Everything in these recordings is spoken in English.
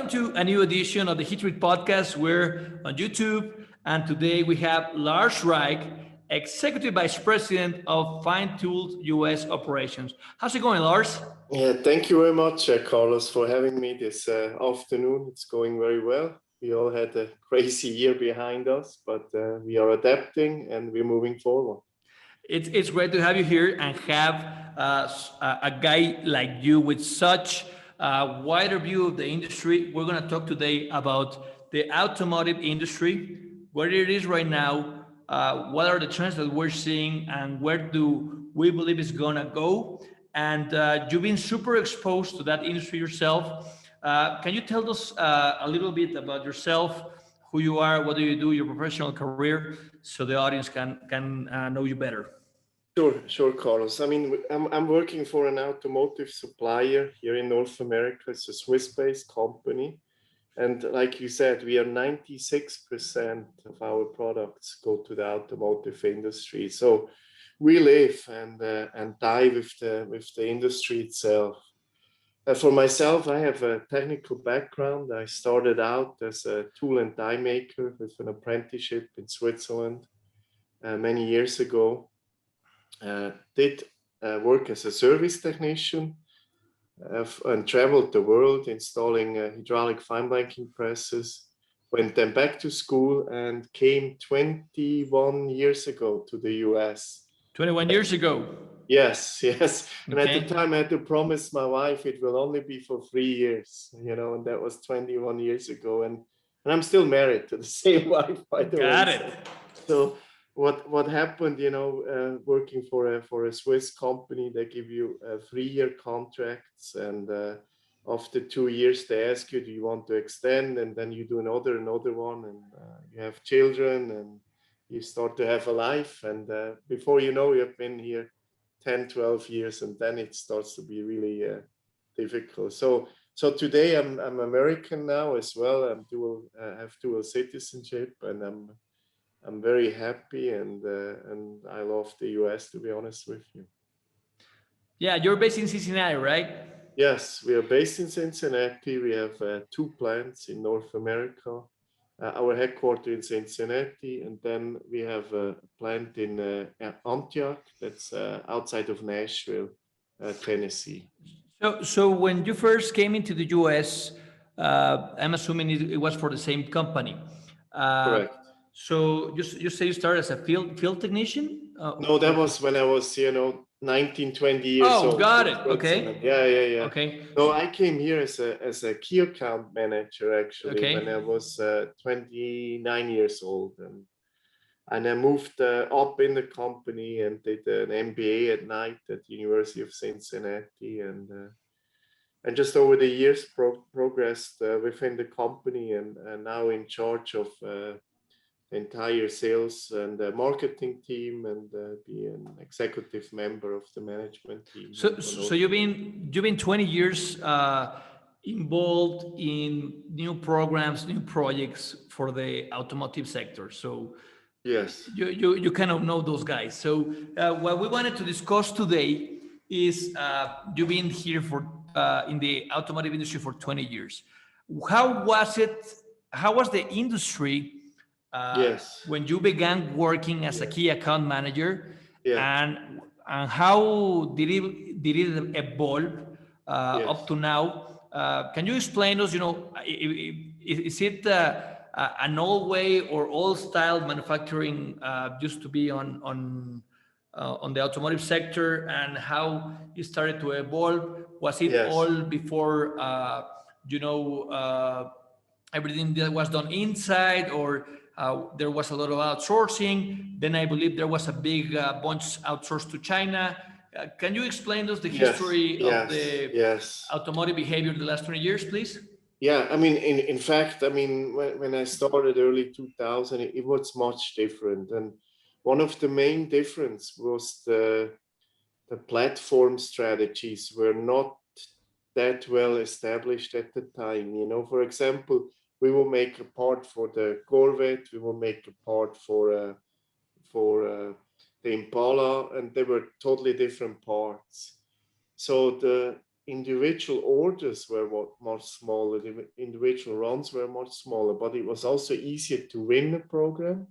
welcome to a new edition of the Hit Read Podcast. We're on YouTube, and today we have Lars Reich, Executive Vice President of Fine Tools US Operations. How's it going, Lars? Yeah, thank you very much, Carlos, for having me this afternoon. It's going very well. We all had a crazy year behind us, but we are adapting and we're moving forward. It's great to have you here and have a guy like you with such a wider view of the industry. We're going to talk today about the automotive industry, where it is right now, what are the trends that we're seeing, and where do we believe it's going to go. And you've been super exposed to that industry yourself. Can you tell us a little bit about yourself, who you are, what do you do, your professional career, so the audience can know you better? Sure, Carlos. I mean, I'm working for an automotive supplier here in North America. It's a Swiss-based company. And like you said, we are 96% of our products go to the automotive industry. So we live and die with the industry itself. For myself, I have a technical background. I started out as a tool and die maker with an apprenticeship in Switzerland many years ago. Did work as a service technician and traveled the world installing hydraulic fine blanking presses. Went then back to school and came 21 years ago to the US. 21 years ago? Yes. And okay. At the time I had to promise my wife it will only be for 3 years, and that was 21 years ago. And I'm still married to the same wife, by the way. Got it. So what happened, working for a Swiss company, they give you 3-year contracts, and after 2 years they ask you, do you want to extend? And then you do another one, and you have children and you start to have a life, and before you know, you've been here 10-12 years, and then it starts to be really difficult. So today I'm American now as well. I have dual citizenship, and I'm very happy, and I love the US, to be honest with you. Yeah, you're based in Cincinnati, right? Yes, we are based in Cincinnati. We have 2 plants in North America. Our headquarters in Cincinnati, and then we have a plant in Antioch, that's outside of Nashville, Tennessee. So when you first came into the US, I'm assuming it was for the same company. Correct. So you say you started as a field technician? No, that was when I was, 19, 20 years old. Oh, got it. Okay. Yeah. Okay. No, I came here as a key account manager, actually, when I was 29 years old. And I moved up in the company and did an MBA at night at the University of Cincinnati. And just over the years progressed within the company, and now in charge of entire sales and marketing team, and be an executive member of the management team. So you've been 20 years involved in new programs, new projects for the automotive sector. So yes, you kind of know those guys. So what we wanted to discuss today is you've been here for in the automotive industry for 20 years. How was it? How was the industry when you began working as a key account manager, and how did it evolve up to now? Can you explain us? Is it an old way or old style manufacturing used to be on the automotive sector, and how it started to evolve? Was it all before everything that was done inside, or there was a lot of outsourcing? Then I believe there was a big bunch outsourced to China. Can you explain us the history of the automotive behavior the last 20 years, please? Yeah, I mean, in fact, when I started early 2000, it was much different. And one of the main difference was the platform strategies were not that well established at the time. For example, we will make a part for the Corvette, we will make a part for the Impala, and they were totally different parts. So individual orders were much smaller, the individual runs were much smaller, but it was also easier to win a program.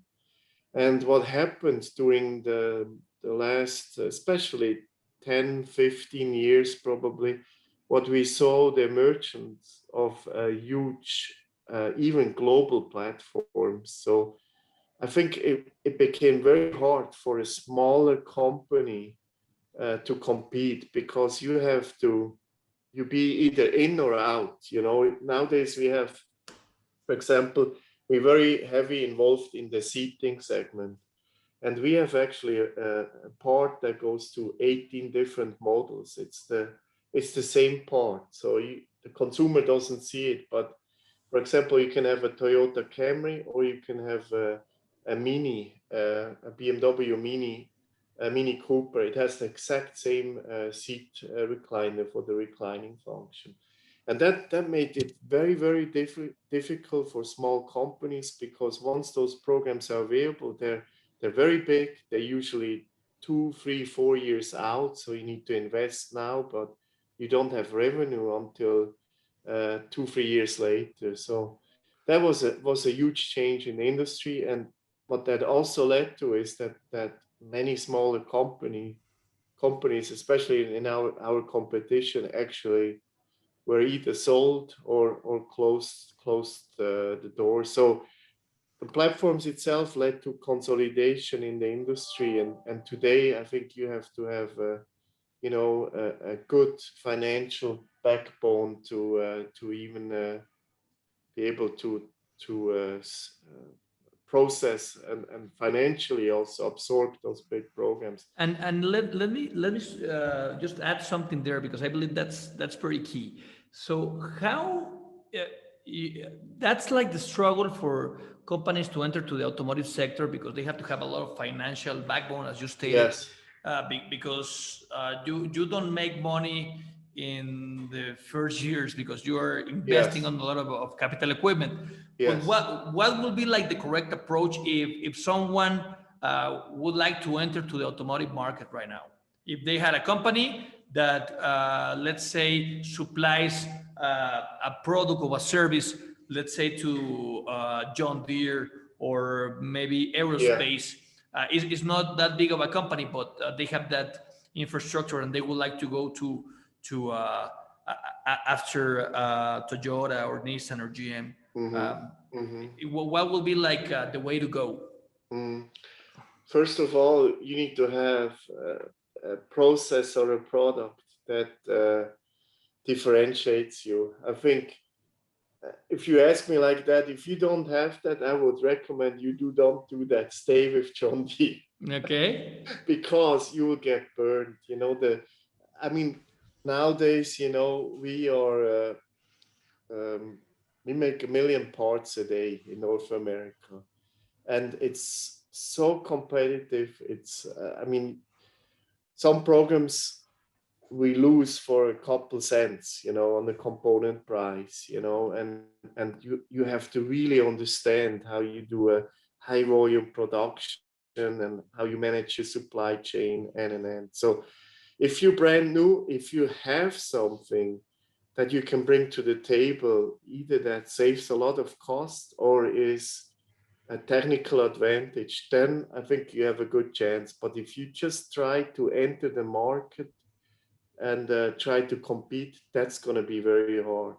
And what happened during the last, especially 10, 15 years probably, what we saw the emergence of a huge, even global platforms. So I think it became very hard for a smaller company to compete, because you be either in or out. Nowadays we have, for example, we're very heavy involved in the seating segment. And we have actually a part that goes to 18 different models. It's the same part. So the consumer doesn't see it. But for example, you can have a Toyota Camry, or you can have a Mini, a BMW Mini, a Mini Cooper. It has the exact same seat recliner for the reclining function. And that made it very, very difficult for small companies, because once those programs are available, they're very big. They're usually 2, 3, 4 years out. So you need to invest now, but you don't have revenue until 2, 3 years later. So that was a huge change in the industry. And what that also led to is that many smaller companies, especially in our competition, actually were either sold or closed the door. So the platforms itself led to consolidation in the industry, and today I think you have to have a good financial backbone to even be able to process and financially also absorb those big programs. And let me just add something there, because I believe that's very key. So how that's like the struggle for companies to enter to the automotive sector, because they have to have a lot of financial backbone, as you stated, Yes. because you don't make money in the first years, because you are investing Yes. on a lot of capital equipment. But Yes. what will be like the correct approach if someone would like to enter to the automotive market right now? If they had a company that, let's say, supplies a product or a service, let's say to John Deere or maybe Yeah. aerospace, it's not that big of a company, but they have that infrastructure and they would like to go to after Toyota or Nissan or GM. Mm-hmm. Mm-hmm. What will be like the way to go? Mm. First of all, you need to have a process or a product that differentiates you. I think if you ask me like that, if you don't have that, I would recommend you don't do that. Stay with John Deere. Okay. Because you will get burned. I mean, nowadays, we are, we make 1 million parts a day in North America. And it's so competitive. I mean, some programs we lose for a couple cents, on the component price, and you have to really understand how you do a high volume production and how you manage your supply chain and. So if you're brand new, if you have something that you can bring to the table, either that saves a lot of cost or is a technical advantage, then I think you have a good chance. But if you just try to enter the market and try to compete, that's going to be very hard.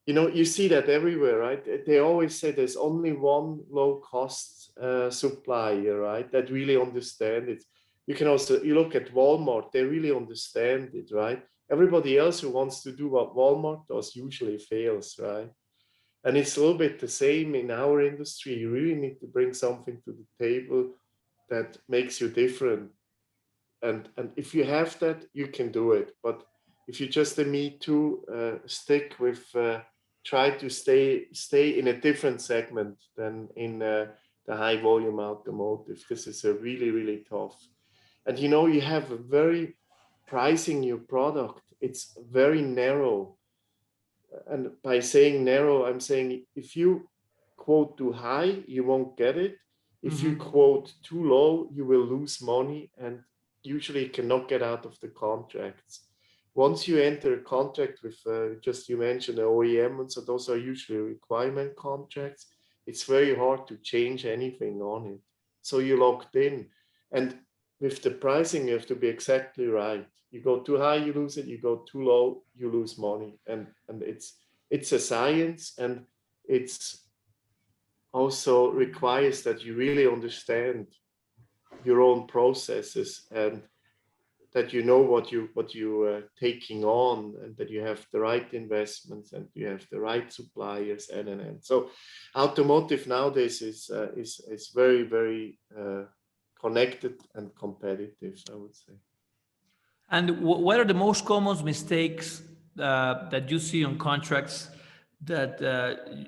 You see that everywhere, right? They always say there's only one low cost supplier, right? That really understand it. You look at Walmart, they really understand it, right? Everybody else who wants to do what Walmart does usually fails, right? And it's a little bit the same in our industry. You really need to bring something to the table that makes you different. And if you have that, you can do it. But if you just a me too, stick with, try to stay in a different segment than in the high volume automotive. This is a really, really tough. And you have a very pricing your product. It's very narrow. And by saying narrow, I'm saying if you quote too high, you won't get it. If you quote too low, you will lose money and usually cannot get out of the contracts. once you enter a contract with, just you mentioned the OEM, and so those are usually requirement contracts, it's very hard to change anything on it. So you're locked in. And with the pricing, you have to be exactly right. You go too high, you lose it. You go too low, you lose money. And it's a science, and it's also requires that you really understand your own processes, and that you know what you are taking on, and that you have the right investments, and you have the right suppliers, and so automotive nowadays is very, very connected and competitive, I would say. And what are the most common mistakes that you see on contracts that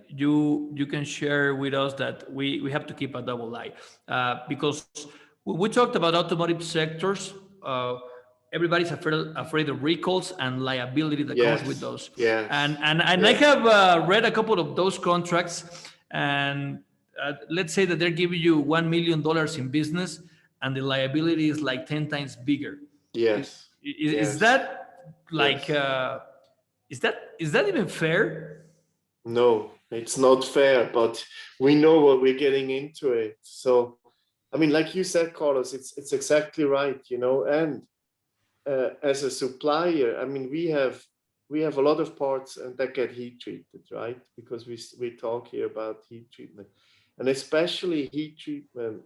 you can share with us that we have to keep a double eye? Because when we talked about automotive sectors, everybody's afraid of recalls and liability that comes with those. Yes. And I have read a couple of those contracts, and let's say that they're giving you $1 million in business, and the liability is like 10 times bigger. Yes. Is that like is that even fair? No, it's not fair, but we know what we're getting into it. So, I mean, like you said, Carlos, it's exactly right, you know. And as a supplier, I mean, we have a lot of parts and that get heat treated, right? Because we talk here about heat treatment, and especially heat treatment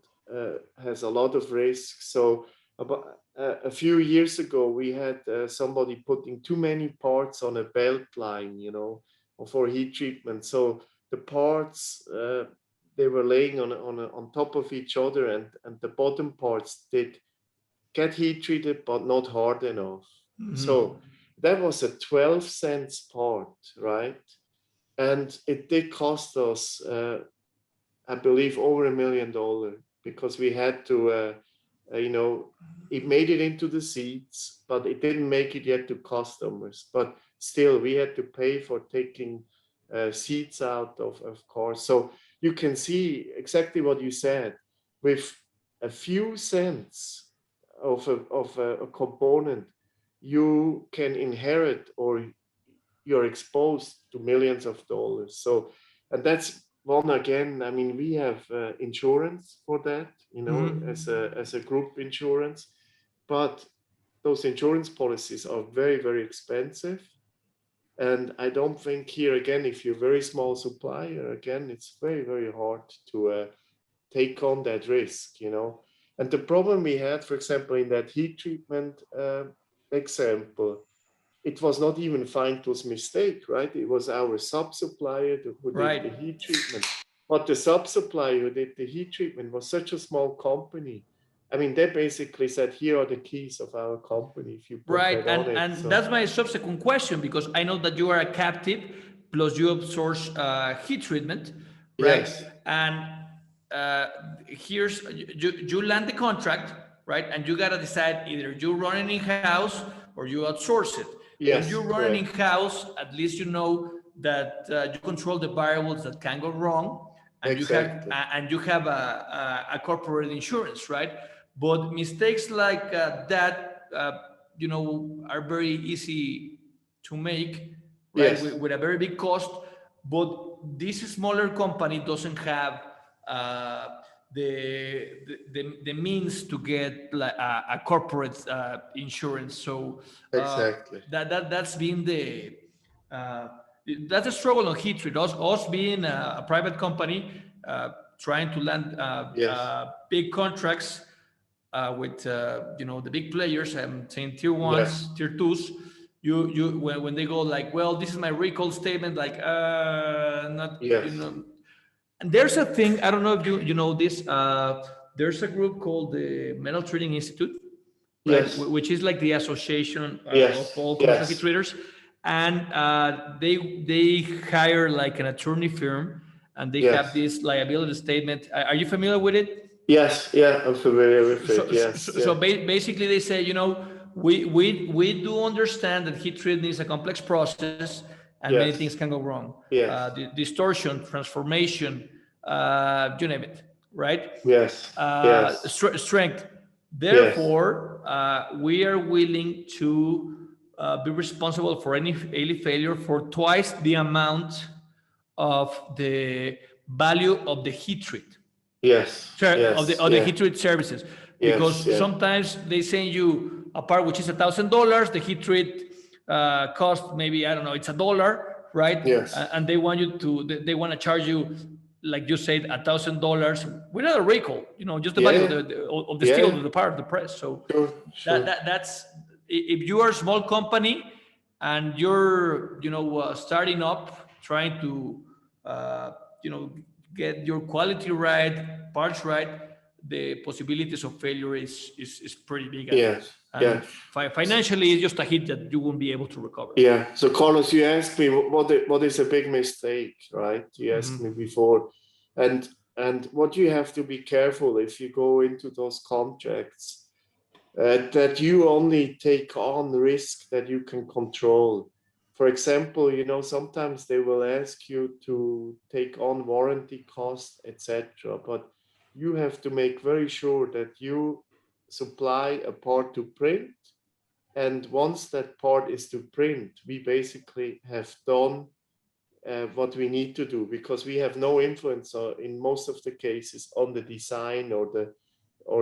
has a lot of risks. So about a few years ago, we had somebody putting too many parts on a belt line, you know, for heat treatment. So the parts they were laying on top of each other, and the bottom parts did get heat treated, but not hard enough. Mm-hmm. So that was a 12 cents part, right? And it did cost us, I believe, over $1 million, because we had to, you know, it made it into the seats, but it didn't make it yet to customers. But still, we had to pay for taking seats out of cars. So you can see exactly what you said. With a few cents of a component, you can inherit, or you're exposed to millions of dollars. So, and that's one again. I mean, we have insurance for that, you know, mm-hmm. as a group insurance, but those insurance policies are very, very expensive. And I don't think here again, if you're a very small supplier, again, it's very, very hard to take on that risk, you know. And the problem we had, for example, in that heat treatment example, it was not even Feintool's mistake, right? It was our sub-supplier who did the heat treatment. But the sub-supplier who did the heat treatment was such a small company. I mean, they basically said, here are the keys of our company. If you put that on it. And so that's my subsequent question, because I know that you are a captive, plus you outsource heat treatment, right? Yes. And here's you land the contract, right? And you gotta decide either you run it in-house or you outsource it. Yes, when you run it in-house, at least you know that you control the variables that can go wrong, and exactly. you have a corporate insurance, right? But mistakes like that, you know, are very easy to make, right? Yes. With a very big cost. But this smaller company doesn't have the means to get like a corporate insurance. So exactly, that's been that's a struggle on heat treat. Us being a private company, trying to land big contracts with you know, the big players. I'm saying tier ones, tier twos. You when they go like, well, this is my recall statement, like not you know. And there's a thing, I don't know if you know this, there's a group called the Metal Trading Institute, right? Which is like the association of all commercial heat traders. And they hire like an attorney firm, and they have this liability statement. Are you familiar with it? Yes, yeah, I'm familiar with it. Yes. So basically, they say, you know, we do understand that heat treating is a complex process, and many things can go wrong. Distortion, transformation, you name it, right? Yes. Strength. Therefore, we are willing to be responsible for any failure for twice the amount of the value of the heat treat. Yes. Of the heat treat services, because Yes. sometimes they send you a part which is $1,000. The heat treat cost maybe, I don't know, it's $1, right? Yes. And they want you to they want to charge you, like you said, $1,000 without a recall. Just the value of the steel, of the part of the press. So Sure. that's if you are a small company and you're starting up, trying to get your quality right, parts right, the possibilities of failure is pretty big. And financially, it's just a hit that you won't be able to recover. Yeah. So Carlos, you asked me what is a big mistake, right? You asked me before, and what you have to be careful if you go into those contracts, that you only take on risk that you can control. For example, sometimes they will ask you to take on warranty costs, etc. But you have to make very sure that you supply a part to print. And once that part is to print, we basically have done what we need to do, because we have no influence in most of the cases on the design or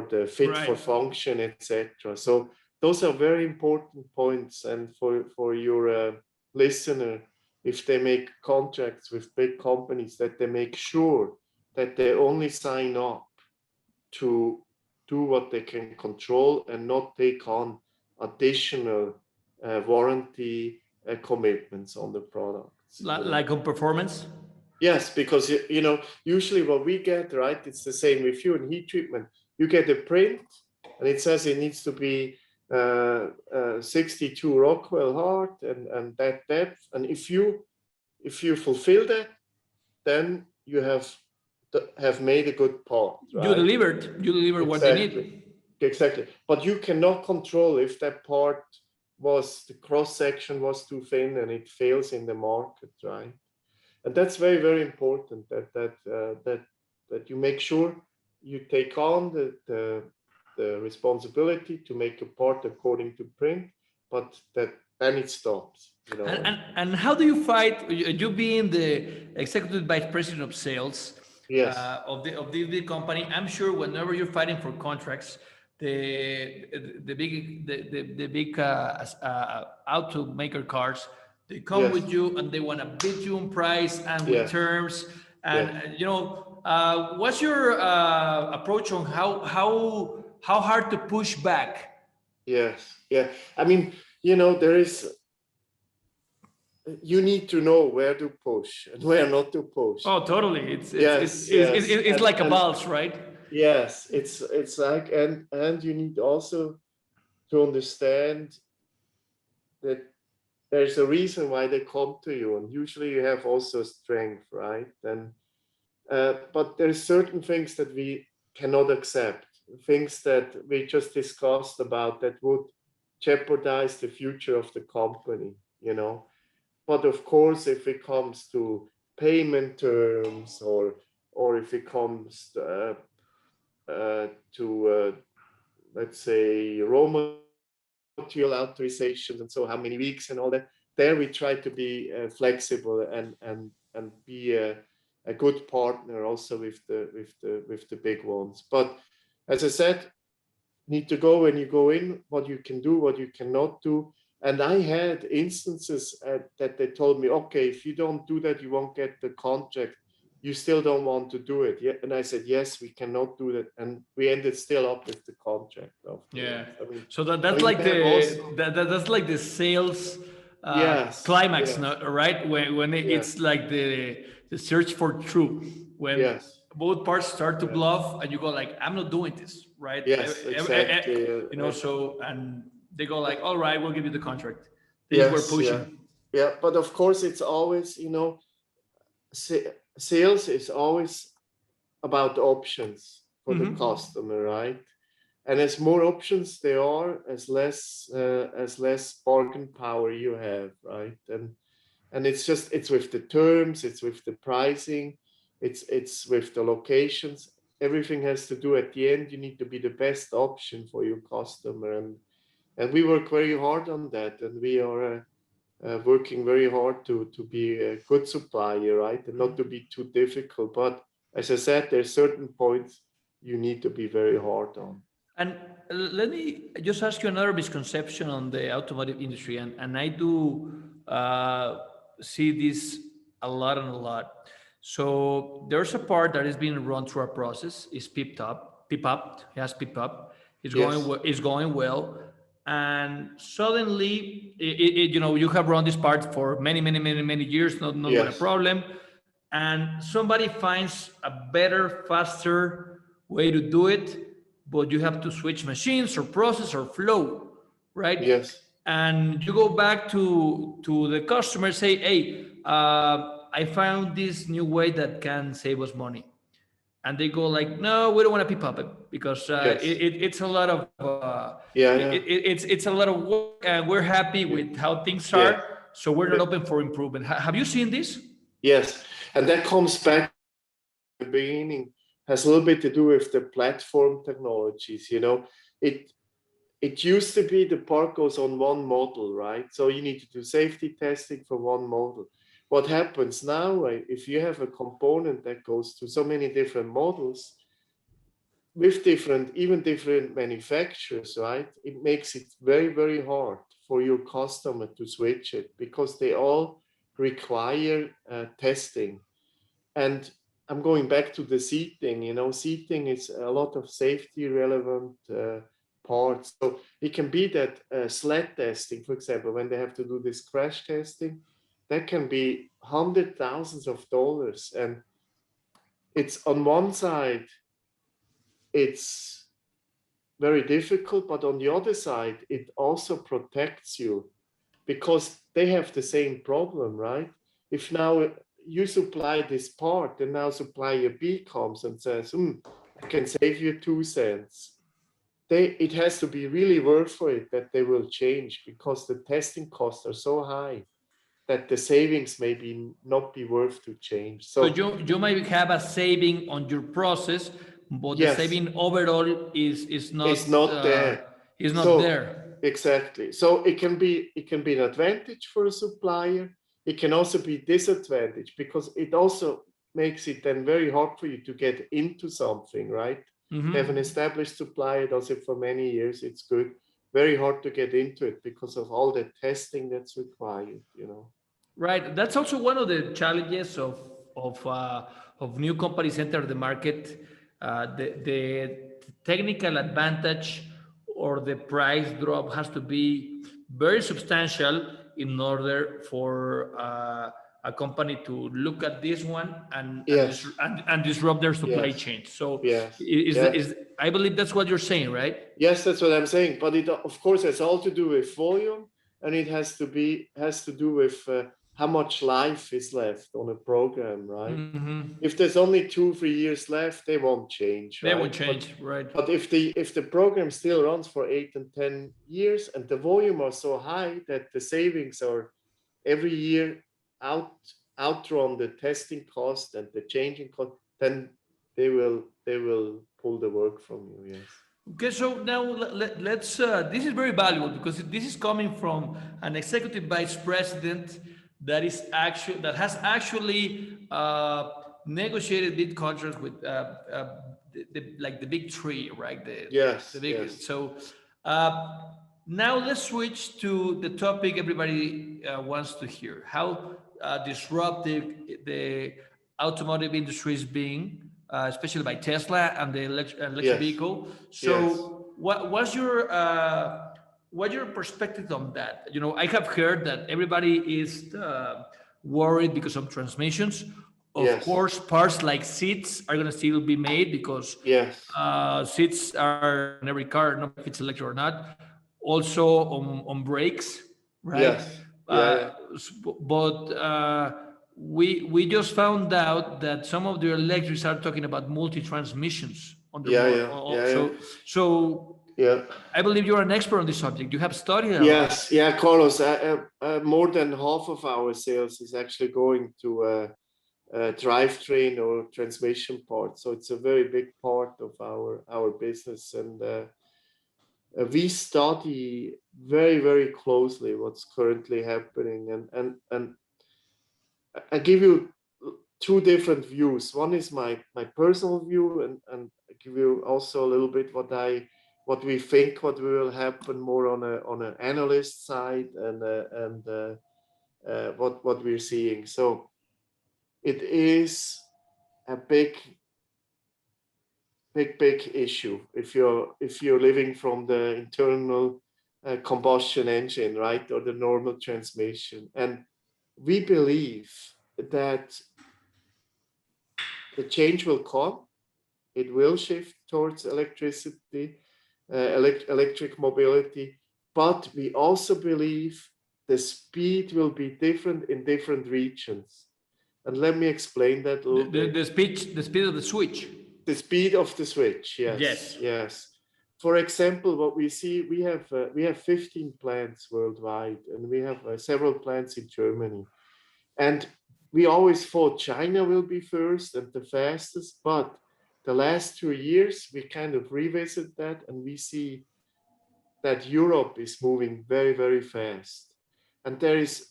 the fit for function, etc. So those are very important points. And for your listener, if they make contracts with big companies, that they make sure that they only sign up to do what they can control and not take on additional warranty commitments on the products. Like on performance? Yes, because usually what we get, right, it's the same with you in heat treatment. You get a print and it says it needs to be 62 Rockwell hard and that depth. And if you fulfill that, then you have made a good part. Right? You delivered what they need. Exactly. But you cannot control if that part the cross section was too thin and it fails in the market, right? And that's very, very important that you make sure you take on the responsibility to make a part according to print, but then it stops. And how do you fight? You being the executive vice president of sales, yes, of the big company, I'm sure whenever you're fighting for contracts, the big automaker cars, they come with you and they want to beat you in price and with terms. And what's your approach on how hard to push back? Yes, yeah. I mean, you need to know where to push and where not to push. Oh, totally. It's like a valse, right? Yes, it's like, and you need also to understand that there's a reason why they come to you, and usually you have also strength, right? And but there's certain things that we cannot accept, things that we just discussed about that would jeopardize the future of the company, But of course, if it comes to payment terms or if it comes to let's say raw material authorizations and so how many weeks and all that, there we try to be flexible and be a good partner also with the big ones. But as I said, need to go when you go in, what you can do, what you cannot do. And I had instances that they told me, okay, if you don't do that, you won't get the contract. You still don't want to do it. Yeah. And I said, yes, we cannot do that. And we ended still up with the contract. Yeah. I mean, so that's like that's like the sales climax, right? When it's like the search for truth, when both parts start to bluff and you go like, I'm not doing this, right? Yes, exactly. So, and they go like, all right, we'll give you the contract. We're pushing. Yeah, but of course it's always, sales is always about options for the customer, right? And as more options there are, as less bargain power you have, right? And it's with the terms, it's with the pricing, it's with the locations. Everything has to do at the end. You need to be the best option for your customer, And we work very hard on that, and we are working very hard to be a good supplier, right? And not to be too difficult. But as I said, there's certain points you need to be very hard on. And let me just ask you another misconception on the automotive industry, and I do see this a lot and a lot. So there's a part that is being run through a process, is pip up, it has pip up, Yes. it's going well, and suddenly, you have run this part for many years, not got a Yes. problem, and somebody finds a better, faster way to do it, but you have to switch machines or process or flow, right? Yes. And you go back to the customer, say, hey, I found this new way that can save us money, and they go like, no, we don't want to pick up it because Yes. it's a lot of Yeah. Yeah. it's a lot of work, and we're happy Yeah. with how things Yeah. are, so we're not open for improvement. Have you seen this? Yes. And that comes back to the beginning, has a little bit to do with the platform technologies. It used to be the part goes on one model, right? So you need to do safety testing for one model. What happens now, right, if you have a component that goes to so many different models with even different manufacturers, right? It makes it very hard for your customer to switch it because they all require testing. And I'm going back to the seating. Seating is a lot of safety relevant parts. So it can be that sled testing, for example, when they have to do this crash testing, that can be hundred thousands of dollars. And it's on one side, it's very difficult, but on the other side, it also protects you because they have the same problem, right? If now you supply this part and now supplier B comes and says, I can save you 2 cents. It has to be really worth for it that they will change because the testing costs are so high that the savings maybe not be worth to change. So So you might have a saving on your process, but the yes, saving overall is it's not not there. is not So there. exactly. So it can be an advantage for a supplier. It can also be disadvantage because it also makes it then very hard for you to get into something, right? Have an established supplier, does it for many years, it's good. Very hard to get into it because of all the testing that's required. Right. That's also one of the challenges of new companies enter the market. The technical advantage or the price drop has to be very substantial in order for a company to look at this one Yes, and disrupt their supply yes, chain. So yes, is yeah. is I believe that's what you're saying, right? Yes, that's what I'm saying. But it, of course, has all to do with volume, and it has to do with how much life is left on a program, right? If there's only 2-3 years left, they won't change, They right? won't change, right? But if the program still runs for 8 and 10 years, and the volume are so high that the savings are every year out outrun the testing cost and the changing cost, then they will pull the work from you. Yes. Okay, so now let's. This is very valuable because this is coming from an executive vice president that has actually negotiated bid contracts with like the big three, right? The Yes. big. Yes. So uh, now let's switch to the topic everybody wants to hear: how disruptive the automotive industry is being, especially by Tesla and the electric Yes. vehicle. Yes. So, what's your perspective on that? I have heard that everybody is worried because of transmissions. Of Yes. course, parts like seats are going to still be made because Yes. seats are in every car, no matter if it's electric or not. Also on brakes, right? Yes. Yeah. Uh, Yeah. but we just found out that some of the electrics are talking about multi transmissions on their Yeah. more. Yeah. Yeah. Yeah. So Yeah. I believe you're an expert on this subject. You have studied a lot. Yes. Yeah, Carlos. More than half of our sales is actually going to drivetrain or transmission parts. So it's a very big part of our business. And we study very, very closely what's currently happening. And I give you two different views. One is my personal view, and I give you also a little bit what we think what will happen more on an analyst side, and what we're seeing. So it is a big issue if you're living from the internal combustion engine, right, or the normal transmission. And we believe that the change will come. It will shift towards electricity, electric mobility, but we also believe the speed will be different in different regions. And let me explain that a little bit. The speed of the switch. The speed of the switch, yes. For example, what we see, we have 15 plants worldwide, and we have several plants in Germany. And we always thought China will be first and the fastest, but the last 2 years, we kind of revisit that, and we see that Europe is moving very, very fast. And there is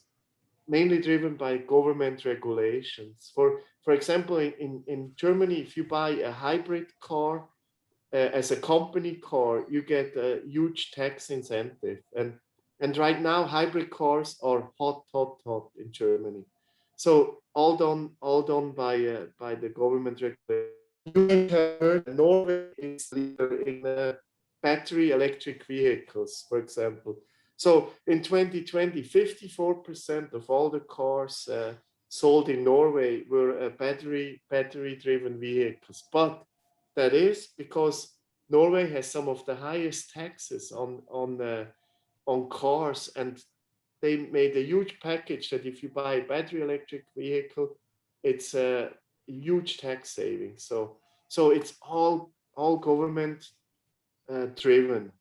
mainly driven by government regulations. For example, in Germany, if you buy a hybrid car as a company car, you get a huge tax incentive. And right now, hybrid cars are hot in Germany. So all done by the government regulation. You may have heard that Norway is leader in battery electric vehicles, for example. So in 2020, 54% of all the cars sold in Norway were battery-driven vehicles. But that is because Norway has some of the highest taxes on cars, and they made a huge package that if you buy a battery electric vehicle, it's a huge tax saving. So it's all government driven.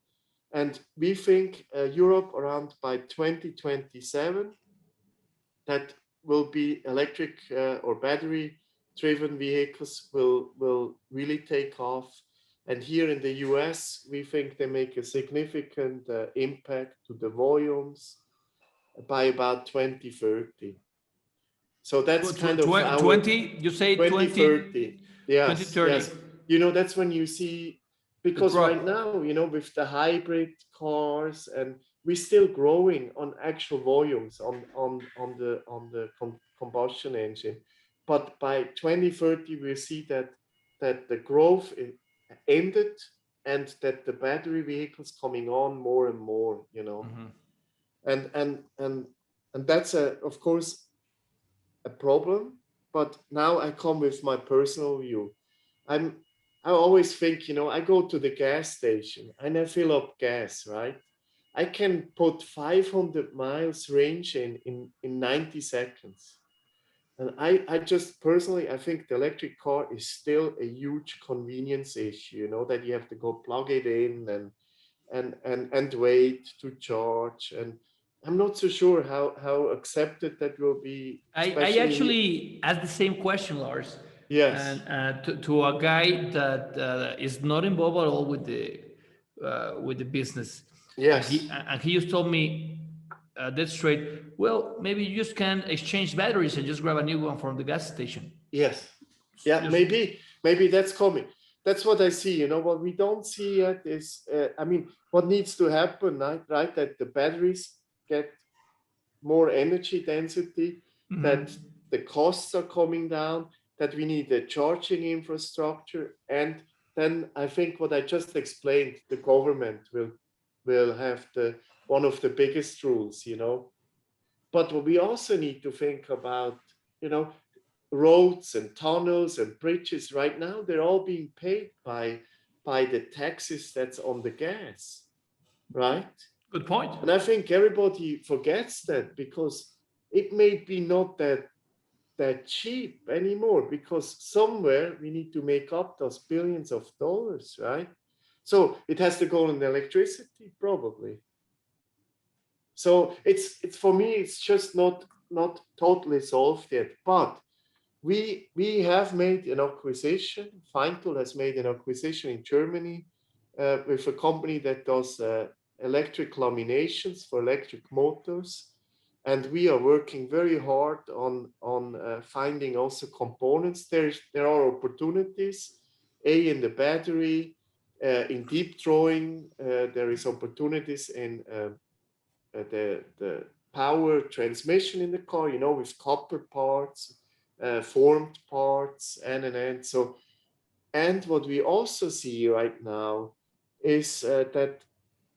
And we think Europe around by 2027, that will be electric or battery driven vehicles will really take off. And here in the US, we think they make a significant impact to the volumes by about 2030. So that's kind of our 20, you say 2030. Yes, 2030. yes. You know, that's when you see, because right now, you know, with the hybrid cars, and we're still growing on actual volumes on the combustion engine. But by 2030, we see that the growth ended, and that the battery vehicles coming on more and more, you know. And that's of course a problem. But now I come with my personal view. I always think, you know, I go to the gas station and I fill up gas, right? I can put 500 miles range in 90 seconds. And I just personally, I think the electric car is still a huge convenience issue, you know, that you have to go plug it in and wait to charge. And I'm not so sure how accepted that will be. I actually asked the same question, Lars. Yes. And to a guy that is not involved at all with the business. Yes. And he just told me dead straight, well, maybe you just can exchange batteries and just grab a new one from the gas station. Yes. Yeah, maybe that's coming. That's what I see. You know, what we don't see yet is, I mean, what needs to happen, right? That the batteries get more energy density, that the costs are coming down, that we need a charging infrastructure. And then I think what I just explained, the government will have one of the biggest rules, you know. But what we also need to think about, you know, roads and tunnels and bridges right now, they're all being paid by the taxes that's on the gas, right? Good point. And I think everybody forgets that, because it may be not that cheap anymore, because somewhere we need to make up those billions of dollars, right? So it has to go on electricity, probably. So it's for me, it's just not totally solved yet. But we have made an acquisition. Feintool has made an acquisition in Germany with a company that does electric laminations for electric motors. And we are working very hard on finding also components. There are opportunities, in the battery, in deep drawing. There is opportunities in the power transmission in the car, with copper parts, formed parts, and so. And what we also see right now is that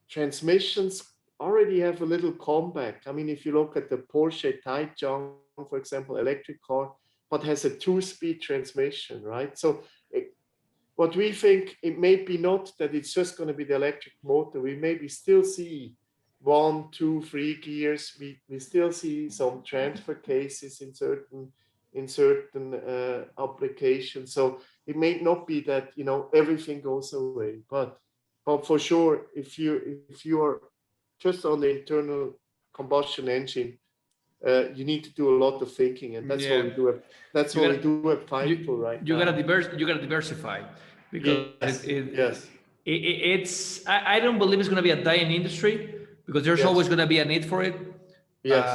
transmissions already have a little comeback. I mean, if you look at the Porsche Taycan, for example, electric car, but has a 2-speed transmission, right? So what we think, it may be not that it's just going to be the electric motor. We maybe still see 1, 2, 3 gears. We still see some transfer cases in certain applications. So it may not be that everything goes away, but for sure, if you are just on the internal combustion engine, you need to do a lot of thinking, and that's what we do. That's what we do at Findful right now. You gotta diversify, because Yes. I don't believe it's gonna be a dying industry, because there's always gonna be a need for it. Yes.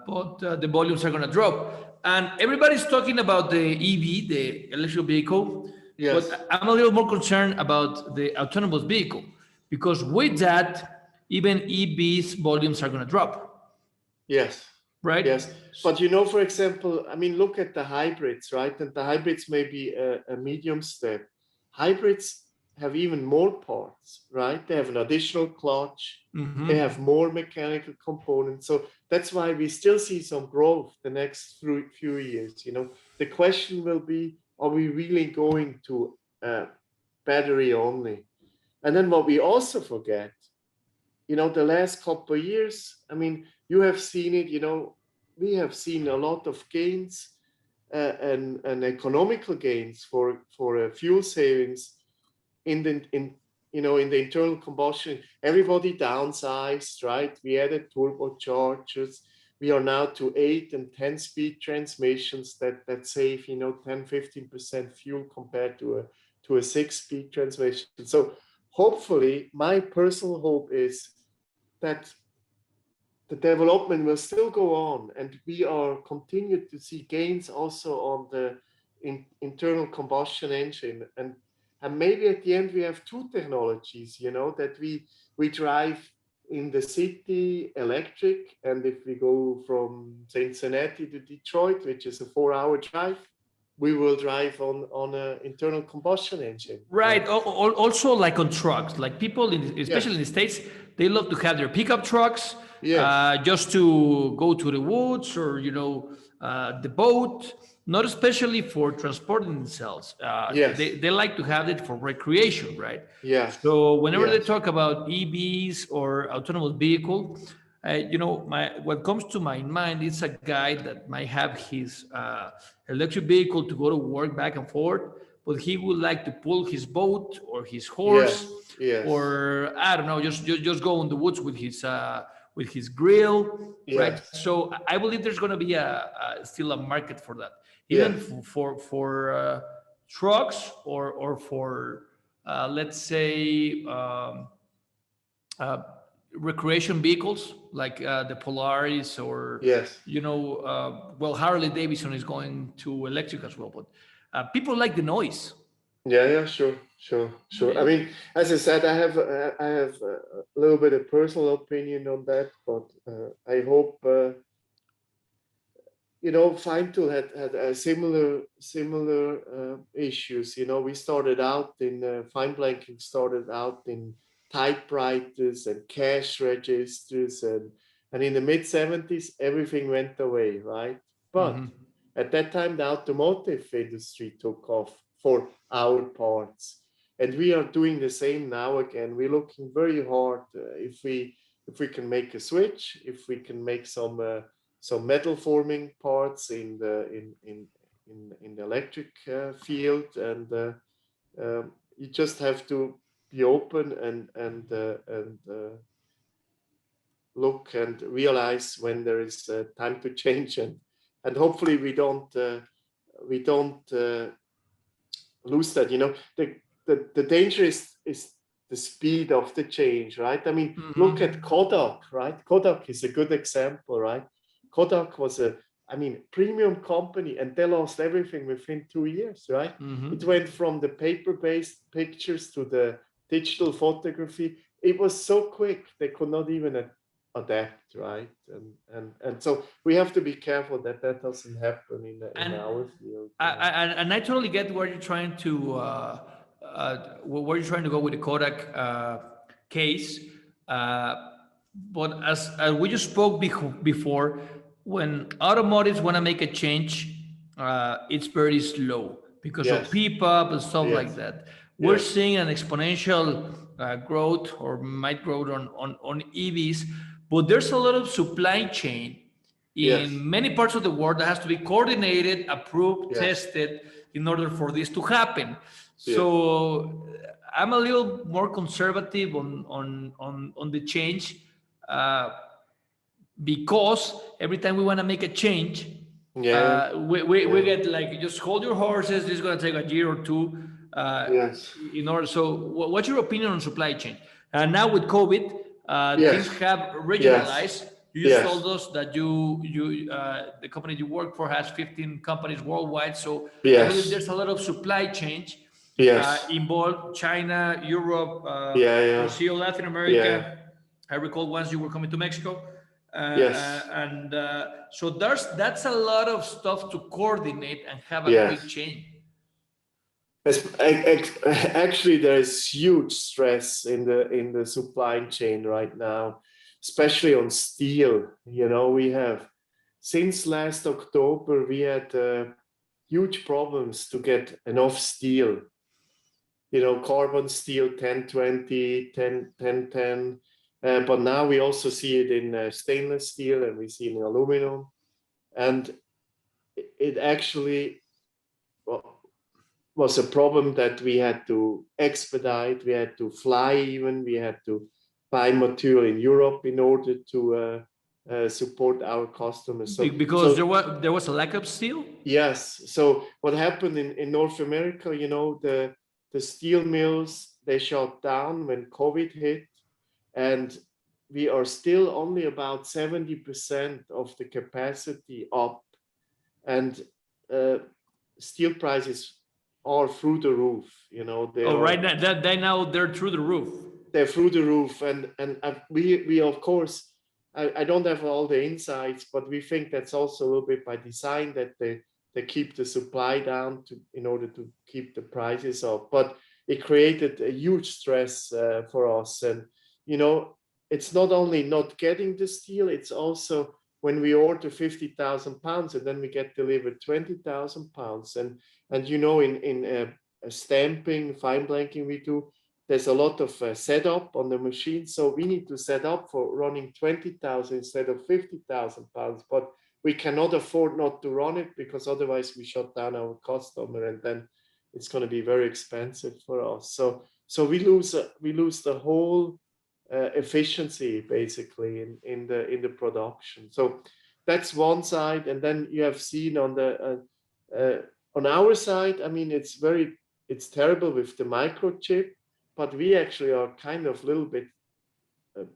But the volumes are gonna drop, and everybody's talking about the EV, the electric vehicle. Yes. But I'm a little more concerned about the autonomous vehicle, because with that, even EVs volumes are gonna drop, Yes. right? Yes. But for example, I mean, look at the hybrids, right? And the hybrids may be a medium step. Hybrids have even more parts, right? They have an additional clutch. They have more mechanical components. So that's why we still see some growth the next few years. The question will be, are we really going to battery only? And then what we also forget, the last couple of years, I mean, you have seen it, we have seen a lot of gains and economical gains for fuel savings in the internal combustion. Everybody downsized, right? We added turbochargers. We are now to 8 and 10 speed transmissions that save 10-15% fuel compared to a 6-speed transmission. So hopefully, my personal hope is that the development will still go on, and we are continued to see gains also on the internal combustion engine, and maybe at the end we have 2 technologies, that we drive in the city electric, and if we go from Cincinnati to Detroit, which is a 4-hour drive, we will drive on an internal combustion engine. Right. Also, like on trucks, like people, especially in the States, they love to have their pickup trucks, just to go to the woods or, the boat, not especially for transporting themselves. They like to have it for recreation, right? Yeah. So whenever they talk about EVs or autonomous vehicle, what comes to my mind is a guy that might have his electric vehicle to go to work back and forth, but he would like to pull his boat or his horse, or I don't know, just go in the woods with his grill, right? So I believe there's going to be still a market for that, even for trucks or for let's say recreation vehicles like the Polaris or well, Harley Davidson is going to electric as well, but people like the noise. Sure. I mean, as I said, I have a little bit of personal opinion on that, but I hope Feintool had a similar issues. We started out in fine blanking, started out in typewriters and cash registers, and in the mid-70s everything went away, right? But at that time the automotive industry took off for our parts, and we are doing the same now again. We're looking very hard if we can make a switch, if we can make some metal forming parts in the electric field, and you just have to be open and look and realize when there is time to change, and hopefully we don't lose that. The danger is the speed of the change, right? I mean, Mhm. look at Kodak, right? Kodak is a good example, right? Kodak was premium company, and they lost everything within 2 years, right? Mhm. It went from the paper-based pictures to the digital photography. It was so quick, they could not even adapt, right? And so we have to be careful that that doesn't happen in And our field. I totally get where you're trying to where you're trying to go with the Kodak case. But as we just spoke before, when automotives want to make a change, it's very slow because of Yes, PPAP and stuff like yes, that. We're yes, seeing an exponential growth or might growth on EVs, but there's a lot of supply chain yes, in many parts of the world that has to be coordinated, approved, yes, tested in order for this to happen. yes, So I'm a little more conservative on the change uh, because every time we want to make a change, yeah, we yeah, get like just hold your horses. This is going to take a year or two yes, in order. So what's your opinion on supply chain? And now with COVID, things yes, have yes, regionalized. You just told yes, us that the company you work for has 15 companies worldwide. So I believe yes, there's a lot of supply chain yes, involved China, Europe, yeah, yeah, Brazil, Latin yeah, America. I recall once you were coming to Mexico. yes, And so that's a lot of stuff to coordinate and have a quick yes. change. Actually, there is huge stress in the supply chain right now, especially on steel. You know, we have since last October we had huge problems to get enough steel. You know, carbon steel 1020, 1010. But now we also see it in stainless steel, and we see it in aluminum. And it actually was a problem that we had to expedite. We had to fly even. We had to buy material in Europe in order to support our customers. Because there was a lack of steel. Yes. So what happened in North America, you know, the steel mills, they shut down when COVID hit, and we are still only about 70% of the capacity up, and uh, steel prices are through the roof. You know, Oh, right now they're through the roof. they're through the roof, and we of course, I don't have all the insights, but we think that's also a little bit by design, that they keep the supply down in order to keep the prices up. But it created a huge stress for us, and you know, it's not only not getting the steel, it's also when we order 50,000 pounds and then we get delivered 20,000 pounds, and you know, in stamping, fine blanking we do, there's a lot of setup on the machine. So we need to set up for running 20,000 instead of 50,000 pounds. But we cannot afford not to run it, because otherwise we shut down our customer, and then it's going to be very expensive for us. So we lose the whole efficiency basically in the production. So that's one side, and then you have seen on our side. I mean, it's terrible with the microchip, but we actually are kind of a little bit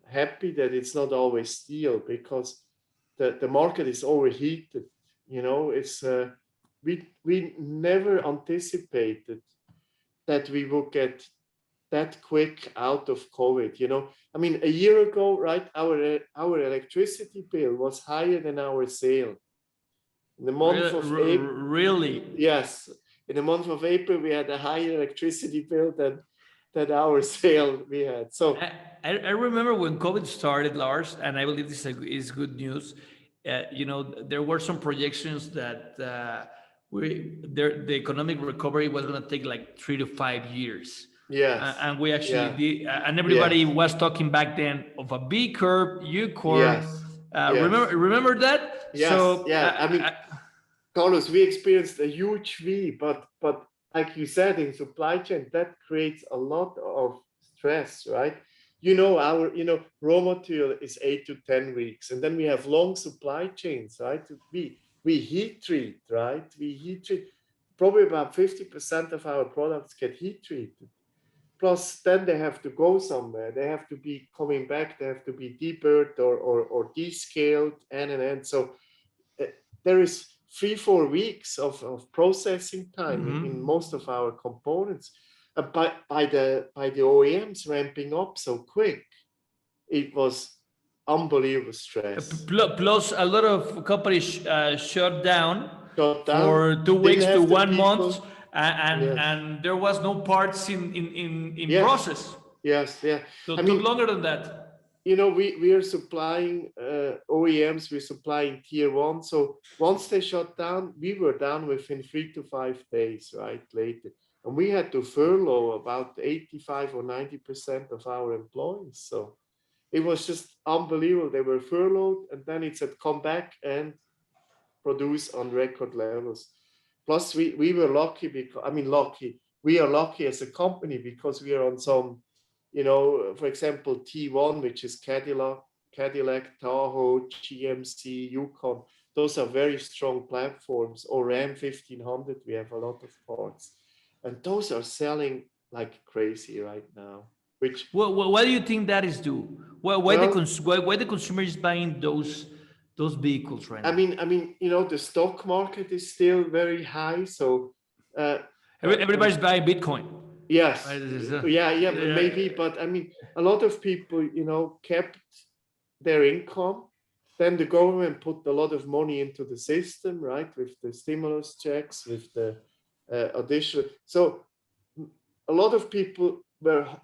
happy that it's not always steel, because the market is overheated. You know, it's we never anticipated that we would get that quick out of COVID. You know, I mean, a year ago, right, our electricity bill was higher than our sale. In the month of April, Really. yes, in the month of April, we had a higher electricity bill than our sale we had. So I remember when COVID started, Lars, and I believe this is good news. There were some projections that the economic recovery was going to take like 3 to 5 years. yes, And we actually yeah, did, and everybody yes, was talking back then of a B curve, U curve. yes, Remember, yes, remember that? yes, So yeah. I mean, Carlos, we experienced a huge V, but like you said, in supply chain, that creates a lot of stress, right? You know, our raw material is 8 to 10 weeks, and then we have long supply chains, right? We heat treat, right? We heat treat. Probably about 50% of our products get heat treated. plus then they have to go somewhere. They have to be coming back. They have to be deburred or descaled and. So there is 3-4 weeks of processing time in most of our components. By the OEMs ramping up so quick, it was unbelievable stress. Plus, a lot of companies shut down Shut down, for 2 didn't weeks to have the 1 month, people. and Yes. and there was no parts in Yes. process. Yes, yeah. So I it mean, took longer than that. we are supplying OEMs, we're supplying tier one. So once they shut down, we were down within 3 to 5 days, right? Later. And we had to furlough about 85 or 90% of our employees. So it was just unbelievable. They were furloughed, and then it said come back and produce on record levels. Plus, we were lucky because, we are lucky as a company because we are on some, for example, T1, which is Cadillac, Tahoe, GMC, Yukon. Those are very strong platforms. Or Ram 1500, we have a lot of parts. And those are selling like crazy right now. Which, Well, why do you think that is due? Why the consumer is buying those vehicles right now? the stock market is still very high. So Everybody's buying Bitcoin. yes, Right? yeah, maybe. But a lot of people, kept their income. Then the government put a lot of money into the system, right? With the stimulus checks, with the additional. So a lot of people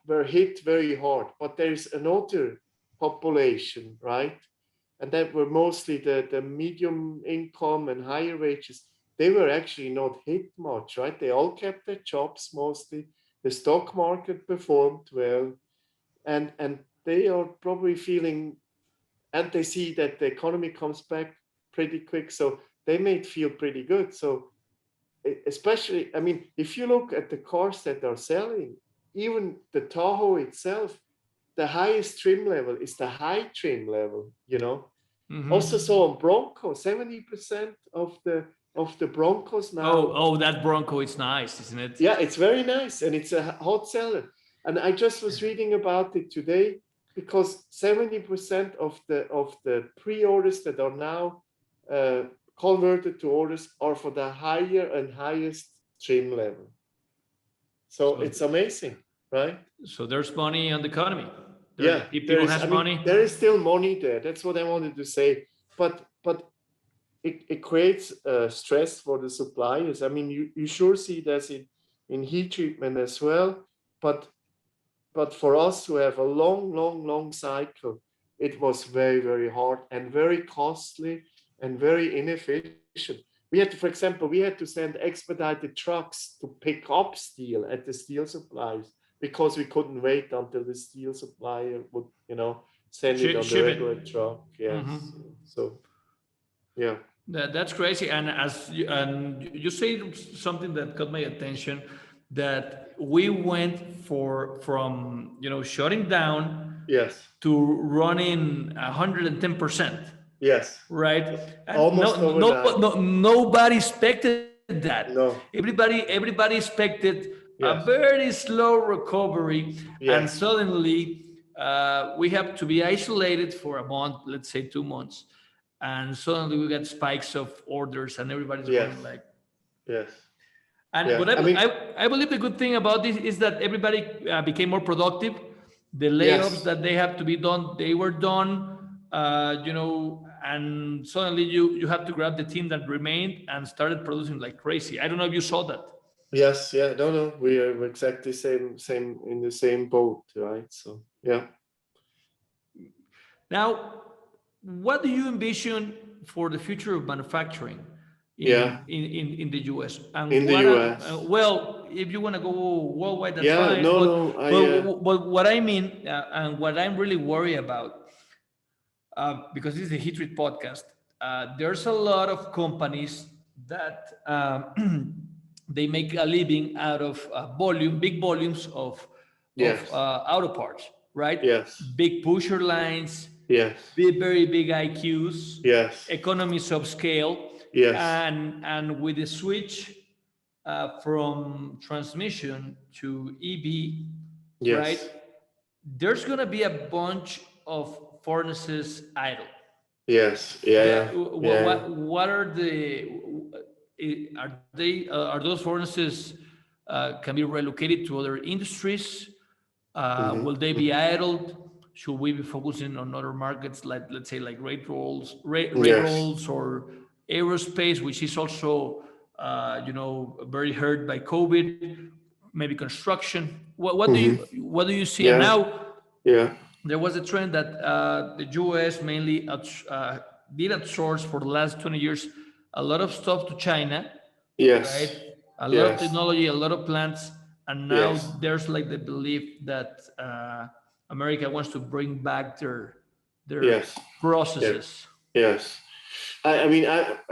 were hit very hard. But there is another population, right? And that were mostly the medium income and higher wages. They were actually not hit much, right? They all kept their jobs mostly. The stock market performed well, and they are probably feeling, and they see that the economy comes back pretty quick, so they may feel pretty good. So especially, if you look at the cars that are selling, even the Tahoe itself, the highest trim level is the high trim level, Also, so on Bronco, 70% of the Broncos now. Oh, that Bronco is nice, isn't it? Yeah, it's very nice, and it's a hot seller. And I just was reading about it today because 70% of the pre-orders that are now converted to orders are for the higher and highest trim level. So it's amazing, right? So there's money on the economy. Yeah, People has money. There is still money there. That's what I wanted to say. But it creates stress for the suppliers. You sure see that in heat treatment as well. But for us who have a long cycle, it was very, very hard and very costly and very inefficient. For example, we had to send expedited trucks to pick up steel at the steel suppliers because we couldn't wait until the steel supplier would, send it on the regular truck. Yes. So, yeah. That's crazy. And and you say something that caught my attention, that we went from shutting down, yes, to running 110%. Yes. Right. And almost overnight. Nobody expected that. No. Everybody expected a Yes. very slow recovery, and Yes. suddenly we have to be isolated for a month, let's say 2 months, and suddenly we get spikes of orders, and everybody's going like. Yes. And Yeah. what I believe the good thing about this is that everybody became more productive. The layoffs that they have to be done, they were done. And suddenly you have to grab the team that remained and started producing like crazy. I don't know if you saw that. Yes, yeah, no, we are exactly same in the same boat, right? So yeah. Now, what do you envision for the future of manufacturing Yeah. in the US? And In the US. Well, if you want to go worldwide, that's Yeah, fine. But what I mean, and what I'm really worried about, because this is a Heat Treat podcast, there's a lot of companies that they make a living out of big volumes of auto parts, right? Yes. Big pusher lines, Yes. very big IQs, Yes. economies of scale, Yes. and with the switch from transmission to EV, right? Yes. There's going to be a bunch of furnaces idle. Yes. Yeah. Yeah. Yeah. Yeah. What are are those furnaces can be relocated to other industries? Will they be Hmm. idled? Should we be focusing on other markets like, let's say, like Yes. railroads or aerospace, which is also, very hurt by COVID? Maybe construction. Hmm. What do you see? And Yeah. now Yeah. there was a trend that the US mainly did outsource for the last 20 years a lot of stuff to China, right? Yes. A lot of Yes. technology, a lot of plants, and Yes. now there's like the belief that America wants to bring back their Yes. Yeah. processes. Yes. I mean,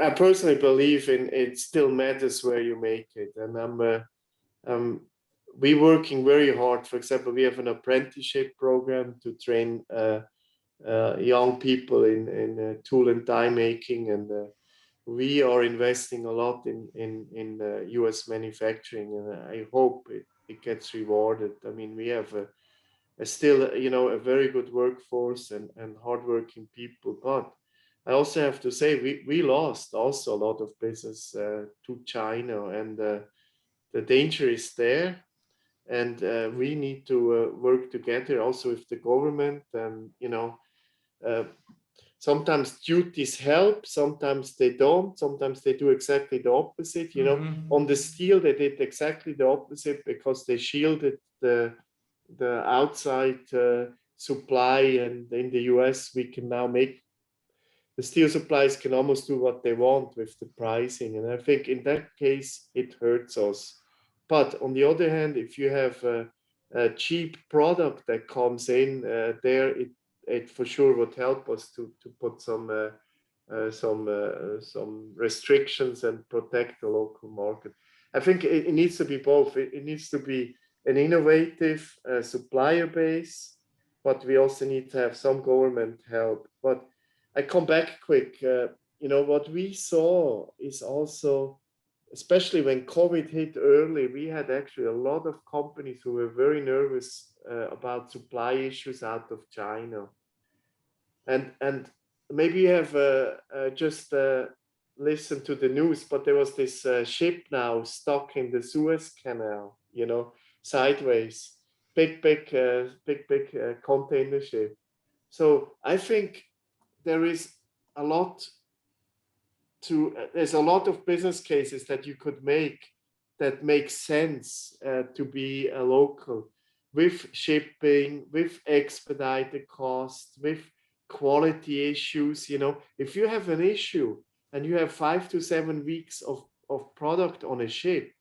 I personally believe in it still matters where you make it. And um, we working very hard. For example, we have an apprenticeship program to train young people in tool and die making. And we are investing a lot in US manufacturing. And I hope it gets rewarded. I mean, we have still, a very good workforce and hardworking people. But I also have to say we lost also a lot of business to China, and the danger is there. And we need to work together also with the government. And uh, sometimes duties help, sometimes they don't. Sometimes they do exactly the opposite. On the steel, they did exactly the opposite because they shielded the outside supply. And in the US, we can now make the steel suppliers can almost do what they want with the pricing. And I think in that case, it hurts us. But on the other hand, if you have a cheap product that comes in there, it for sure would help us to put some restrictions and protect the local market. I think it needs to be both. It needs to be an innovative supplier base, but we also need to have some government help. But I come back quick. What we saw is also, especially when COVID hit early, we had actually a lot of companies who were very nervous about supply issues out of China. And maybe you have just listened to the news, but there was this ship now stuck in the Suez Canal, sideways, big container ship. So I think there is a lot there's a lot of business cases that you could make that make sense to be a local, with shipping, with expedited costs, with quality issues. If you have an issue and you have 5 to 7 weeks of product on a ship,